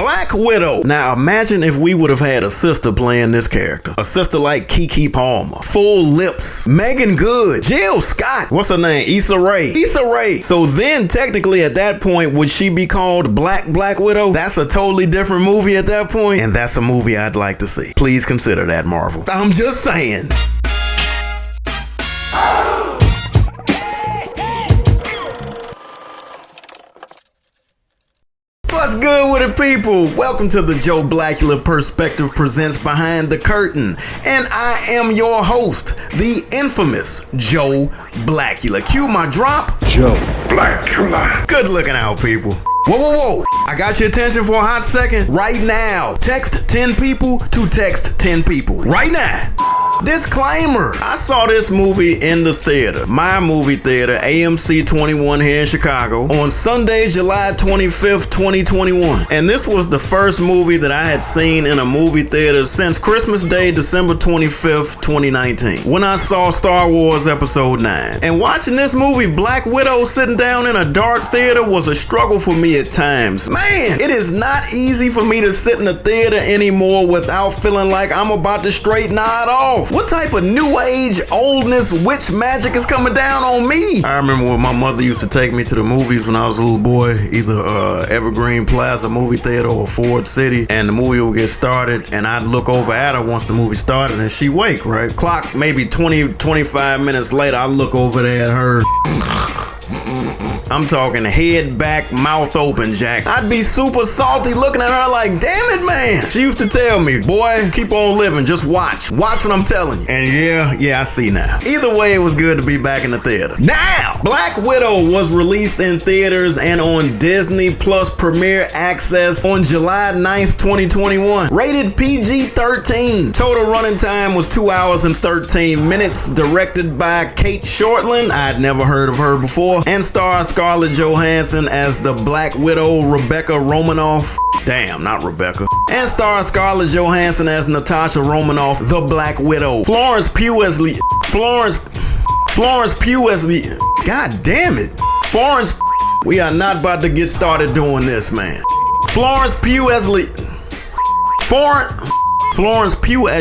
Black Widow. Now imagine if we would have had a sister playing this character. A sister like Keke Palmer, full lips, Megan Good, Jill Scott, what's her name? Issa Rae. So then technically at that point, would she be called Black Widow? That's a totally different movie at that point, and that's a movie I'd like to see. Please consider that, Marvel. I'm just saying. What's good with it, people? Welcome to the Joe Blacula Perspective Presents Behind the Curtain. And I am your host, the infamous Joe Blacula. Cue my drop. Joe Blacula. Good looking out, people. Whoa. I got your attention for a hot second. Right now, text 10 people to text 10 people. Right now. Disclaimer, I saw this movie in the theater, my movie theater, AMC 21 here in Chicago, on Sunday, July 25th, 2021. And this was the first movie that I had seen in a movie theater since Christmas Day, December 25th, 2019, when I saw Star Wars Episode 9. And watching this movie, Black Widow, sitting down in a dark theater was a struggle for me at times. Man, it is not easy for me to sit in a theater anymore without feeling like I'm about to straight nod off. What type of new age oldness witch magic is coming down on me? I remember when my mother used to take me to the movies when I was a little boy, either Evergreen Plaza movie theater or Ford City, and the movie would get started and I'd look over at her once the movie started and she wake, right? Clock maybe 20-25 minutes later, I look over there at her. I'm talking head back, mouth open, Jack. I'd be super salty looking at her like, damn it, man. She used to tell me, boy, keep on living, just watch. Watch what I'm telling you. And yeah, I see now. Either way, it was good to be back in the theater. Now, Black Widow was released in theaters and on Disney Plus Premier Access on July 9th, 2021. Rated PG-13. Total running time was 2 hours and 13 minutes. Directed by Kate Shortland. I'd never heard of her before. And stars Scarlett Johansson as the Black Widow, Rebecca Romanoff. Damn, not Rebecca. And stars Scarlett Johansson as Natasha Romanoff, the Black Widow. Florence Pugh as God damn it. We are not about to get started doing this, man. Florence Pugh as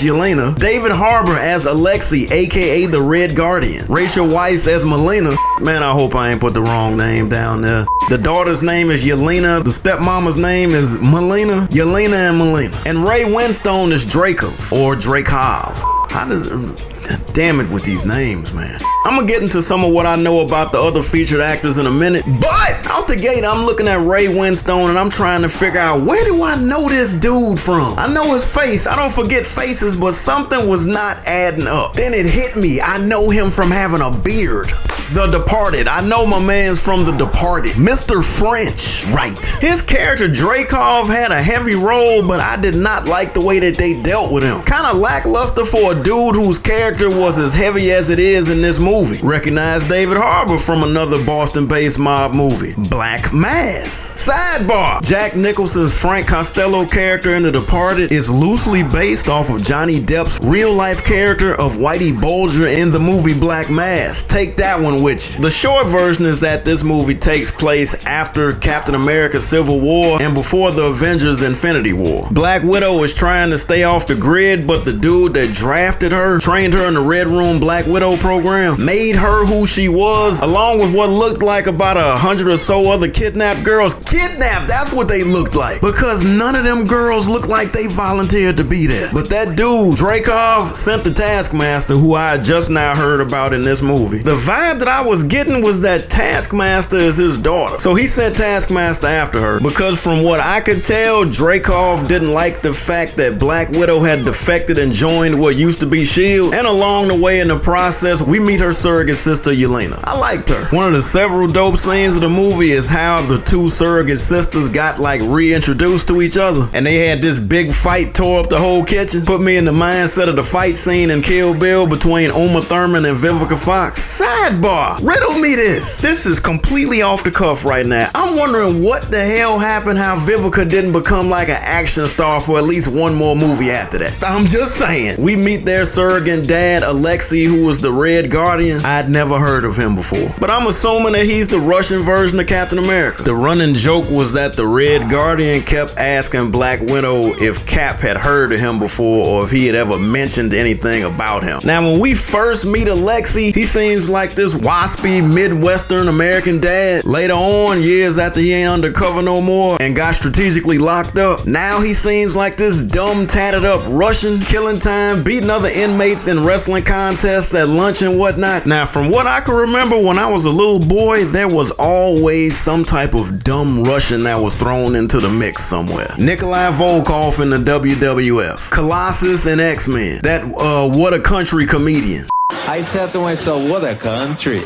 Yelena, David Harbour as Alexei, aka the Red Guardian, Rachel Weisz as Melina. Man, I hope I ain't put the wrong name down there. The daughter's name is Yelena, the stepmama's name is Melina, Yelena and Melina. And Ray Winstone is Dracov, or Drakov. How does it... Damn it with these names, man. I'm gonna get into some of what I know about the other featured actors in a minute, but out the gate, I'm looking at Ray Winstone and I'm trying to figure out, where do I know this dude from? I know his face. I don't forget faces, but something was not adding up. Then it hit me. I know him from having a beard. The Departed. I know my man's from The Departed. Mr. French. Right. His character Dracov had a heavy role, but I did not like the way that they dealt with him. Kind of lackluster for a dude whose character was as heavy as it is in this movie. Recognize David Harbour from another Boston-based mob movie, Black Mass. Sidebar. Jack Nicholson's Frank Costello character in The Departed is loosely based off of Johnny Depp's real-life character of Whitey Bulger in the movie Black Mass. Take that one with you. The short version is that this movie takes place after Captain America Civil War and before the Avengers Infinity War. Black Widow is trying to stay off the grid, but the dude that drafted her, trained her in the Red Room Black Widow program, made her who she was, along with what looked like about 100 or so other kidnapped girls. Kidnapped, that's what they looked like, because none of them girls looked like they volunteered to be there. But that dude, Dracov, sent the Taskmaster, who I just now heard about in this movie. The vibe that I was getting was that Taskmaster is his daughter. So he sent Taskmaster after her, because from what I could tell, Dracov didn't like the fact that Black Widow had defected and joined what used to be S.H.I.E.L.D. And along the way in the process, we meet her surrogate sister, Yelena. I liked her. One of the several dope scenes of the movie is how the two surrogate sisters got like reintroduced to each other, and they had this big fight, tore up the whole kitchen. Put me in the mindset of the fight scene in Kill Bill between Uma Thurman and Vivica Fox. Sidebar. sidebar. Riddle me this. This is completely off the cuff right now. I'm wondering what the hell happened how Vivica didn't become like an action star for at least one more movie after that. I'm just saying. We meet their surrogate dad, Alexei, who was the Red Guardian. I'd never heard of him before. But I'm assuming that he's the Russian version of Captain America. The running joke was that the Red Guardian kept asking Black Widow if Cap had heard of him before or if he had ever mentioned anything about him. Now, when we first meet Alexei, he seems like this waspy Midwestern American dad. Later on, years after he ain't undercover no more and got strategically locked up, now he seems like this dumb, tatted up Russian, killing time, beating other inmates in wrestling contests at lunch and whatnot. Now, from what I can remember when I was a little boy, there was always some type of dumb Russian that was thrown into the mix somewhere. Nikolai Volkov in the WWF, Colossus and X-Men, that What a Country comedian. I said to myself, what a country.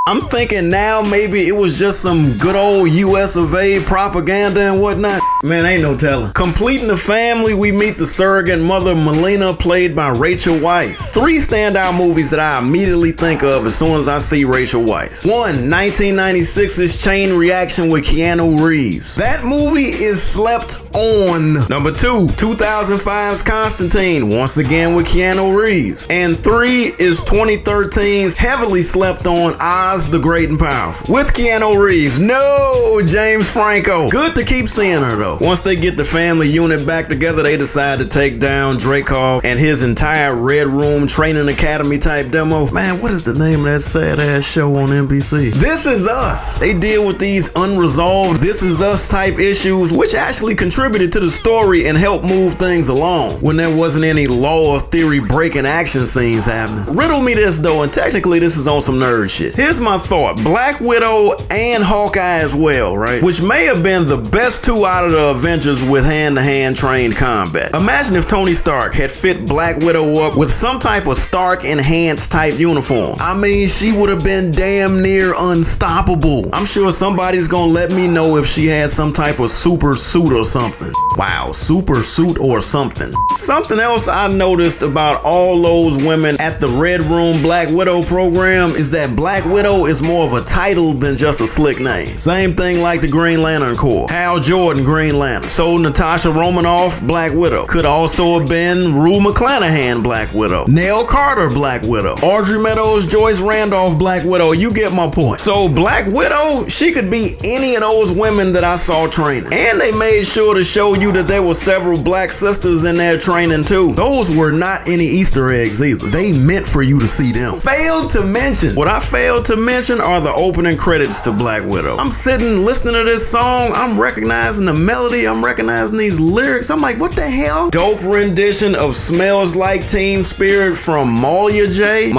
I'm thinking now maybe it was just some good old US of A propaganda and whatnot. Man, ain't no telling. Completing the family, we meet the surrogate mother, Melina, played by Rachel Weisz. 3 standout movies that I immediately think of as soon as I see Rachel Weisz. 1, 1996's Chain Reaction with Keanu Reeves. That movie is slept on. Number 2, 2005's Constantine, once again with Keanu Reeves. And 3 is 2013's heavily slept on Oz the Great and Powerful with Keanu Reeves. No, James Franco. Good to keep seeing her though. Once they get the family unit back together, they decide to take down Dreykov and his entire Red Room Training Academy type demo. Man, what is the name of that sad ass show on NBC? This Is Us. They deal with these unresolved This Is Us type issues, which actually contributed to the story and helped move things along when there wasn't any law of theory breaking action scenes happening. Riddle me this though, and technically this is on some nerd shit. Here's my thought. Black Widow and Hawkeye as well, right? Which may have been the best 2 out of the Avengers with hand-to-hand trained combat. Imagine if Tony Stark had fit Black Widow up with some type of Stark enhanced type uniform. I mean, she would have been damn near unstoppable. I'm sure somebody's gonna let me know if she had some type of super suit or something. Wow, super suit or something. Something else I noticed about all those women at the Red Room Black Widow program is that Black Widow is more of a title than just a slick name. Same thing like the Green Lantern Corps. Hal Jordan, Green Lantern. So Natasha Romanoff, Black Widow. Could also have been Rue McClanahan, Black Widow. Nell Carter, Black Widow. Audrey Meadows, Joyce Randolph, Black Widow. You get my point. So Black Widow, she could be any of those women that I saw training. And they made sure to show you that there were several black sisters in there training too. Those were not any Easter eggs either. They meant for you to see them. Failed to mention. What I failed to mention are the opening credits to Black Widow. I'm sitting listening to this song. I'm recognizing the melody. I'm recognizing these lyrics. I'm like, what the hell? Dope rendition of Smells Like Teen Spirit from Malia J.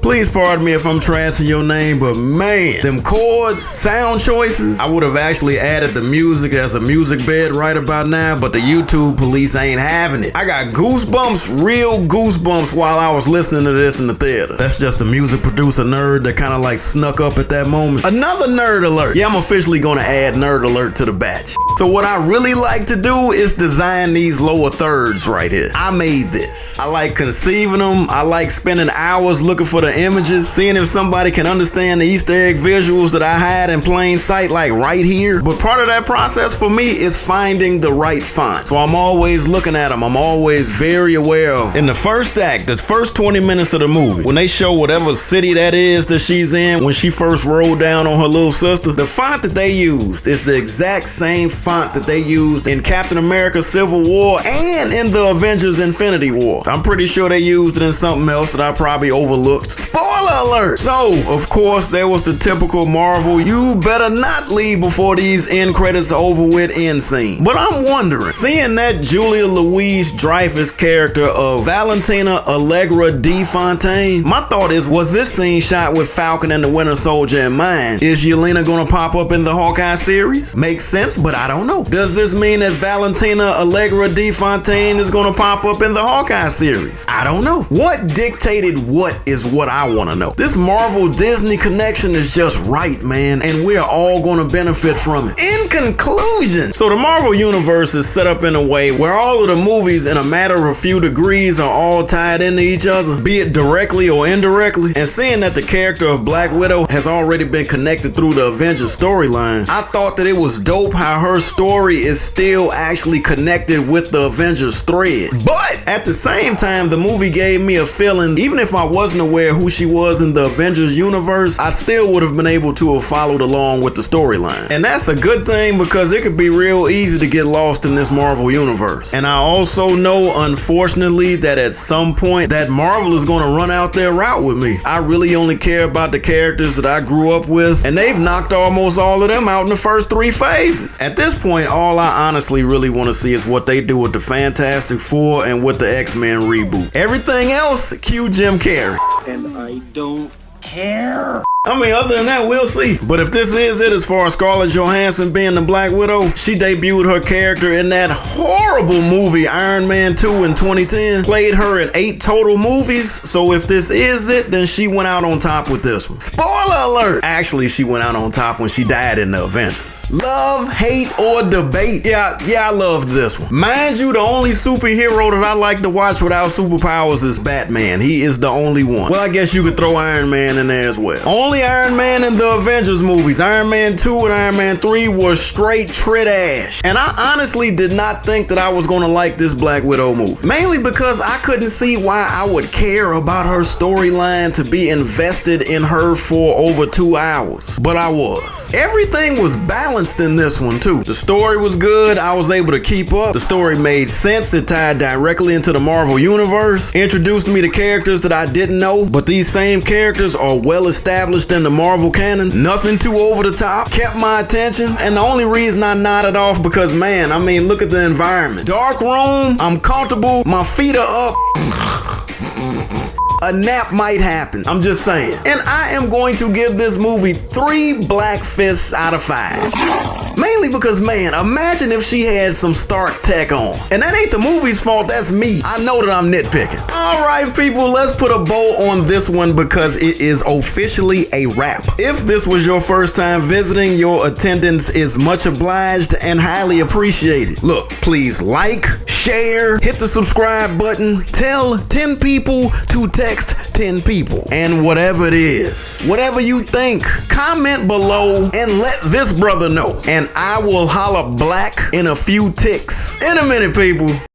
Please pardon me if I'm trashing your name, but man, them chords, sound choices. I would have actually added the music as a music bed right about now, but the YouTube police ain't having it. I got goosebumps, real goosebumps while I was listening to this in the theater. That's just a music producer nerd that kind of like snuck up at that moment. Another nerd alert. Yeah, I'm officially gonna add nerd alert to the batch. So what I really like to do is design these lower thirds right here. I made this. I like conceiving them. I like spending hours looking for the images, seeing if somebody can understand the Easter egg visuals that I had in plain sight, like right here. But part of that process for me is finding the right font. So I'm always looking at them. I'm always very aware of. In the first act, the first 20 minutes of the movie, when they show whatever city that is that she's in, when she first rolled down on her little sister, the font that they used is the exact same font that they used in Captain America Civil War and in the Avengers Infinity War. I'm pretty sure they used it in something else that I probably overlooked. Spoiler alert! So, of course, there was the typical Marvel, you better not leave before these end credits are over with end scene. But I'm wondering, seeing that Julia Louis-Dreyfus character of Valentina Allegra de Fontaine, my thought is, was this scene shot with Falcon and the Winter Soldier in mind? Is Yelena gonna pop up in the Hawkeye series? Makes sense, but I don't know. Does this mean that Valentina Allegra de Fontaine is gonna pop up in the Hawkeye series? I don't know. What dictated what is what I wanna know. This Marvel Disney Disney connection is just right, man, and we're all gonna benefit from it. In conclusion, so the Marvel Universe is set up in a way where all of the movies in a matter of a few degrees are all tied into each other, be it directly or indirectly, and seeing that the character of Black Widow has already been connected through the Avengers storyline, I thought that it was dope how her story is still actually connected with the Avengers thread. But at the same time, the movie gave me a feeling, even if I wasn't aware who she was in the Avengers universe, I still would have been able to have followed along with the storyline. And that's a good thing because it could be real easy to get lost in this Marvel universe. And I also know, unfortunately, that at some point that Marvel is going to run out their route with me. I really only care about the characters that I grew up with, and they've knocked almost all of them out in the first 3 phases. At this point, all I honestly really want to see is what they do with the Fantastic Four and with the X-Men reboot. Everything else, cue Jim Carrey. And I don't care. I mean, other than that, we'll see. But if this is it, as far as Scarlett Johansson being the Black Widow, she debuted her character in that horrible movie Iron Man 2 in 2010. Played her in 8 total movies. So if this is it, then she went out on top with this one. Spoiler alert! Actually, she went out on top when she died in the Avengers. Love, hate, or debate. Yeah, I loved this one. Mind you, the only superhero that I like to watch without superpowers is Batman. He is the only one. Well, I guess you could throw Iron Man in there as well. Only Iron Man in the Avengers movies, Iron Man 2 and Iron Man 3, was straight trash. And I honestly did not think that I was gonna like this Black Widow movie. Mainly because I couldn't see why I would care about her storyline to be invested in her for over 2 hours. But I was. Everything was balanced in this one too. The story was good, I was able to keep up. The story made sense, it tied directly into the Marvel Universe. Introduced me to characters that I didn't know, but these same characters are well established in the Marvel canon. Nothing too over the top. Kept my attention. And the only reason I nodded off because, man, I mean, look at the environment. Dark room, I'm comfortable, my feet are up. A nap might happen. I'm just saying. And I am going to give this movie 3 black fists out of 5. Mainly because, man, imagine if she had some Stark tech on. And that ain't the movie's fault, that's me. I know that I'm nitpicking. All right, people, let's put a bow on this one because it is officially a wrap. If this was your first time visiting, your attendance is much obliged and highly appreciated. Look, please like, share, hit the subscribe button, tell 10 people to text 10 people. And whatever it is, whatever you think, comment below and let this brother know. And I will holla black in a few ticks. In a minute, people.